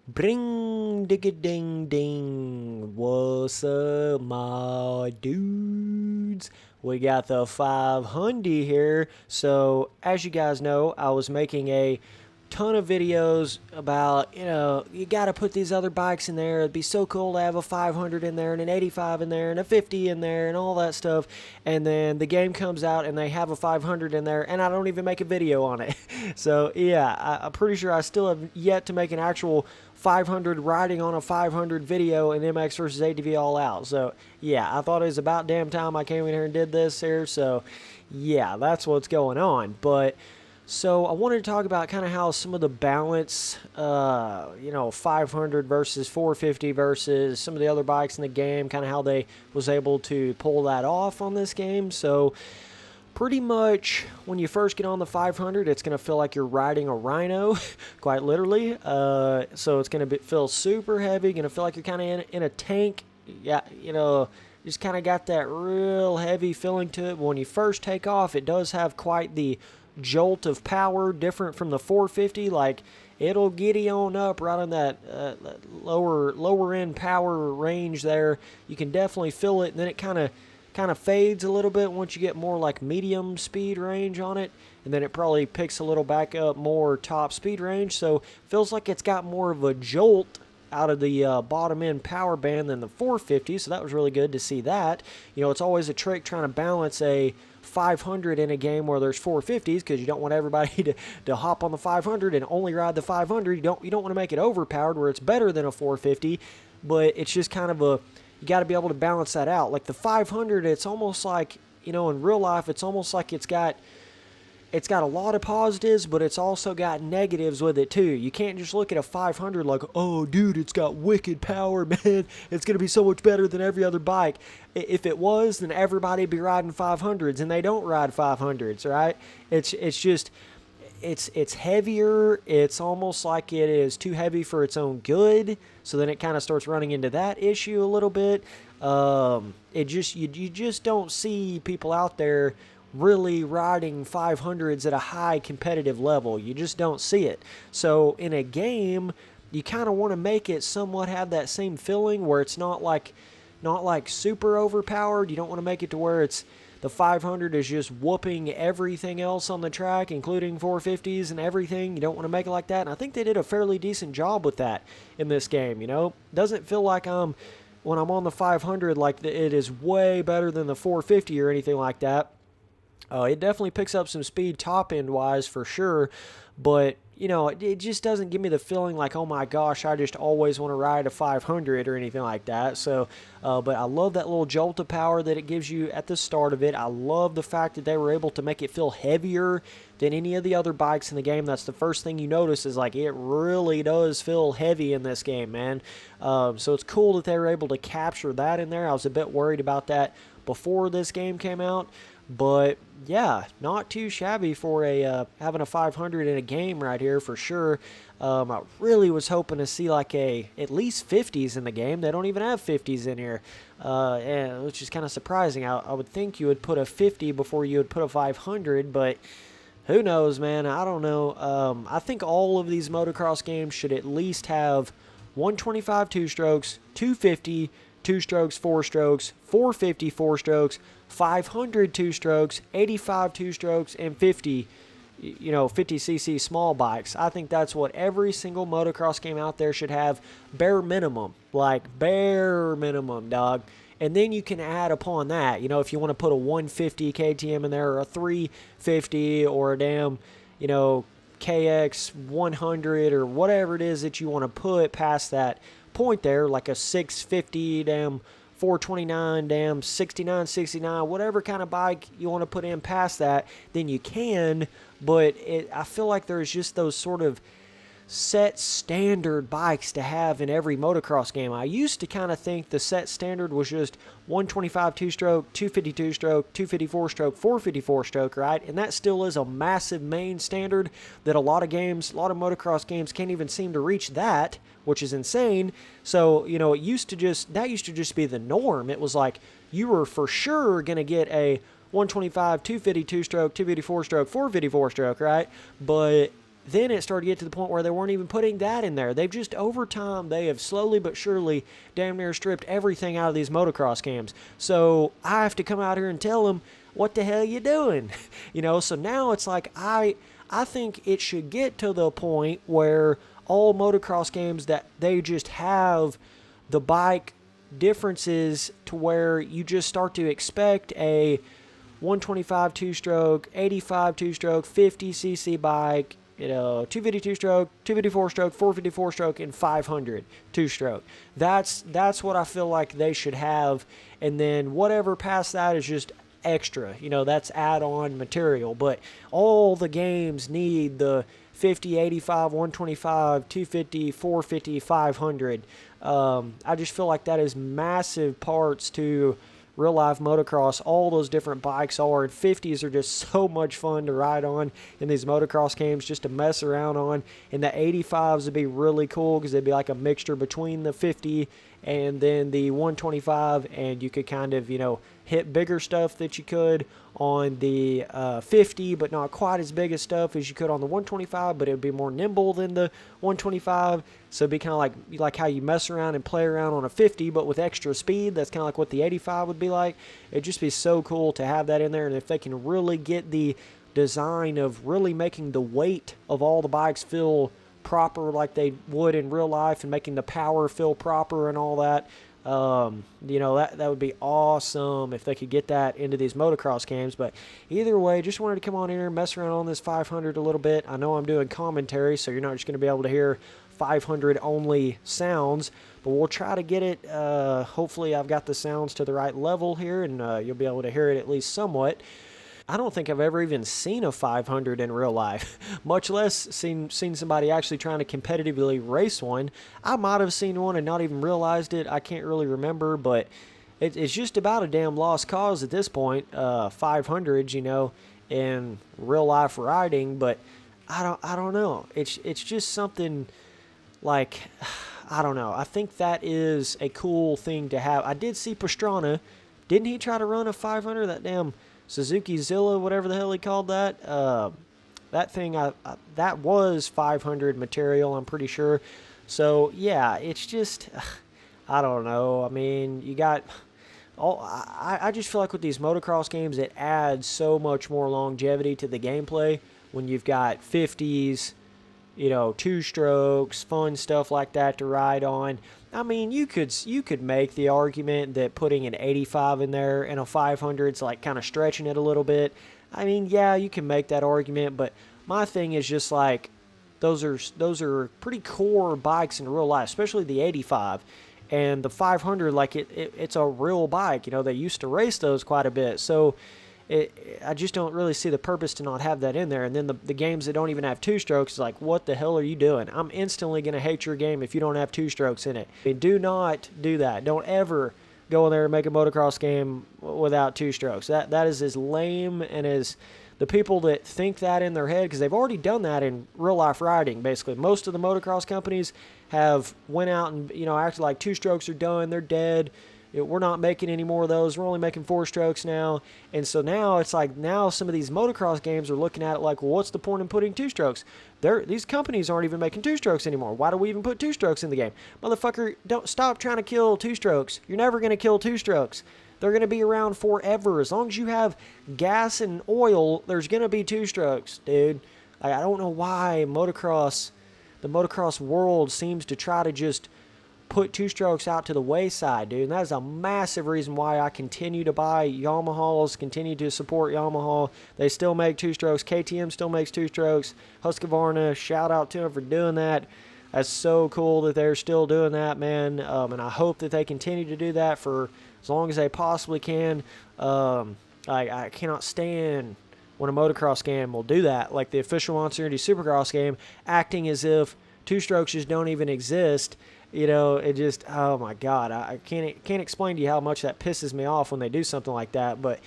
Bring digga ding ding. What's up, my dudes? We got the 500 here. So, as you guys know, I was making a ton of videos about, you got to put these other bikes in there. It'd be so cool to have a 500 in there and an 85 in there and a 50 in there and all that stuff. And then the game comes out and they have a 500 in there and I don't even make a video on it. So, yeah, I'm pretty sure I still have yet to make an actual 500 riding on a 500 video in MX versus ATV All Out. So, yeah, I thought it was about damn time I came in here and did this here. So, yeah, that's what's going on. But so I wanted to talk about kind of how some of the balance, 500 versus 450 versus some of the other bikes in the game, kind of how they was able to pull that off on this game. So pretty much when you first get on the 500, it's going to feel like you're riding a rhino, quite literally. So it's going to feel super heavy, going to feel like you're kind of in a tank. Yeah, just kind of got that real heavy feeling to it. When you first take off, it does have quite the jolt of power, different from the 450. Like, it'll giddy on up right on that lower end power range there. You can definitely feel it, and then it kind of fades a little bit once you get more like medium speed range on it, and then it probably picks a little back up more top speed range. So feels like it's got more of a jolt out of the bottom end power band than the 450. So that was really good to see that. It's always a trick trying to balance a 500 in a game where there's 450s, because you don't want everybody to hop on the 500 and only ride the 500. You don't want to make it overpowered where it's better than a 450, but it's just kind of you got to be able to balance that out. Like the 500, it's almost like, in real life, it's almost like it's got a lot of positives, but it's also got negatives with it too. You can't just look at a 500 like, oh, dude, it's got wicked power, man. It's going to be so much better than every other bike. If it was, then everybody would be riding 500s, and they don't ride 500s, right? It's just, it's heavier. It's almost like it is too heavy for its own good. So then it kind of starts running into that issue a little bit. You just don't see people out there really riding 500s at a high competitive level. You just don't see it. So in a game, you kind of want to make it somewhat have that same feeling where it's not like super overpowered. You don't want to make it to where the 500 is just whooping everything else on the track, including 450s and everything. You don't want to make it like that. And I think they did a fairly decent job with that in this game. Doesn't feel like when I'm on the 500, like it is way better than the 450 or anything like that. It definitely picks up some speed top end wise for sure, but it just doesn't give me the feeling like, oh my gosh, I just always want to ride a 500 or anything like that. So, but I love that little jolt of power that it gives you at the start of it. I love the fact that they were able to make it feel heavier than any of the other bikes in the game. That's the first thing you notice, is like it really does feel heavy in this game, man. So it's cool that they were able to capture that in there. I was a bit worried about that before this game came out. But yeah, not too shabby for having a 500 in a game right here for sure. I really was hoping to see like at least 50s in the game. They don't even have 50s in here, which is kind of surprising. I would think you would put a 50 before you would put a 500, but who knows, man? I don't know. I think all of these motocross games should at least have 125 two-strokes, 250 two-strokes, four-strokes, 450 four-strokes, 500 two-strokes, 85 two-strokes, and 50 50cc small bikes. I think that's what every single motocross game out there should have, bare minimum. Like, bare minimum, dog. And then you can add upon that, if you want to put a 150 KTM in there, or a 350, or a damn, KX 100, or whatever it is that you want to put past that point there, like a 650, damn 429, damn 69, whatever kind of bike you want to put in past that, then you can. But I feel like there's just those sort of set standard bikes to have in every motocross game. I used to kind of think the set standard was just 125 two-stroke, 250 two-stroke, 250 four-stroke, 450 four-stroke, right? And that still is a massive main standard that a lot of motocross games can't even seem to reach that, which is insane. So, it used to just be the norm. It was like you were for sure going to get a 125, 250 two-stroke, 250 four-stroke, 450 four-stroke, right? But then it started to get to the point where they weren't even putting that in there. They've just, over time, they have slowly but surely damn near stripped everything out of these motocross games. So I have to come out here and tell them, what the hell you doing? So now it's like, I think it should get to the point where all motocross games, that they just have the bike differences to where you just start to expect a 125 two-stroke, 85 two-stroke, 50cc bike, 250 two-stroke, 254 stroke, 454 stroke, and 500 two-stroke. That's what I feel like they should have, and then whatever past that is just extra. That's add-on material. But all the games need the 50, 85, 125, 250, 450, 500. I just feel like that is massive parts to real life motocross. All those different bikes are, and 50s are just so much fun to ride on in these motocross games, just to mess around on. And the 85s would be really cool because they'd be like a mixture between the 50 and then the 125, and you could kind of hit bigger stuff that you could on the 50, but not quite as big as stuff as you could on the 125, but it would be more nimble than the 125. So it'd be kind of like how you mess around and play around on a 50, but with extra speed. That's kind of like what the 85 would be like. It'd just be so cool to have that in there. And if they can really get the design of really making the weight of all the bikes feel proper like they would in real life, and making the power feel proper and all that, that would be awesome if they could get that into these motocross games. But either way, just wanted to come on here and mess around on this 500 a little bit. I know I'm doing commentary, so you're not just going to be able to hear 500 only sounds, but we'll try to get it. Hopefully I've got the sounds to the right level here, and you'll be able to hear it at least somewhat. I don't think I've ever even seen a 500 in real life, much less seen somebody actually trying to competitively race one. I might have seen one and not even realized it. I can't really remember, but it's just about a damn lost cause at this point, 500s, in real life riding. But I don't know. It's just something like, I don't know. I think that is a cool thing to have. I did see Pastrana. Didn't he try to run a 500? That damn Suzuki Zilla, whatever the hell he called that. That thing, that was 500 material, I'm pretty sure. So, yeah, it's just, I don't know. I mean, you got, I just feel like with these motocross games, it adds so much more longevity to the gameplay when you've got 50s, two strokes, fun stuff like that to ride on. I mean, you could make the argument that putting an 85 in there and a 500 is like kind of stretching it a little bit. I mean, yeah, you can make that argument, but my thing is just like those are pretty core bikes in real life, especially the 85 and the 500. Like it's a real bike. They used to race those quite a bit, so I just don't really see the purpose to not have that in there. And then the games that don't even have two strokes is like, what the hell are you doing? I'm instantly going to hate your game if you don't have two strokes in it. Do not do that. Don't ever go in there and make a motocross game without two strokes. That is as lame, and as the people that think that in their head, because they've already done that in real life riding. Basically, most of the motocross companies have went out and acted like two strokes are done, they're dead. We're not making any more of those. We're only making four strokes now. And so now it's like, now some of these motocross games are looking at it like, well, what's the point in putting two strokes? These companies aren't even making two strokes anymore. Why do we even put two strokes in the game? Motherfucker, don't stop trying to kill two strokes. You're never going to kill two strokes. They're going to be around forever. As long as you have gas and oil, there's going to be two strokes, dude. I don't know why the motocross world seems to try to just put two strokes out to the wayside, dude. And that is a massive reason why I continue to buy Yamahas, continue to support Yamaha. They still make two strokes. KTM still makes two strokes. Husqvarna, shout out to them for doing that. That's so cool that they're still doing that, man. And I hope that they continue to do that for as long as they possibly can. I cannot stand when a motocross game will do that, like the official Monster Energy Supercross game, acting as if two strokes just don't even exist. It just, oh my God, I can't explain to you how much that pisses me off when they do something like that. But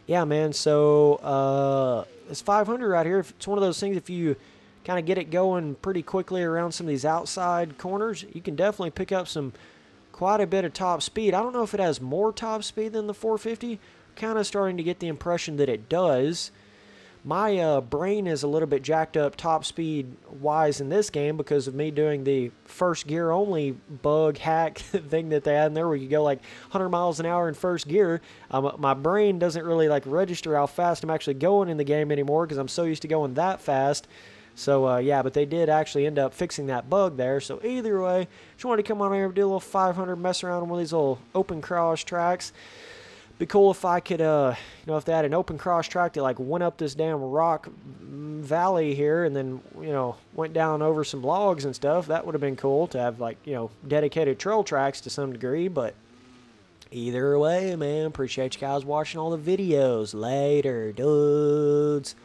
yeah, man, so this 500 right here, it's one of those things, if you kind of get it going pretty quickly around some of these outside corners, you can definitely pick up quite a bit of top speed. I don't know if it has more top speed than the 450. Kind of starting to get the impression that it does. My brain is a little bit jacked up top speed wise in this game because of me doing the first gear only bug hack thing that they had in there where you go like 100 miles an hour in first gear. My brain doesn't really like register how fast I'm actually going in the game anymore because I'm so used to going that fast. So, yeah, but they did actually end up fixing that bug there. So, either way, just wanted to come on here and do a little 500, mess around on one of these little open cross tracks. Be cool if I could, if they had an open cross track that, like, went up this damn rock valley here and then, went down over some logs and stuff. That would have been cool to have, like, dedicated trail tracks to some degree. But either way, man, appreciate you guys watching all the videos. Later, dudes.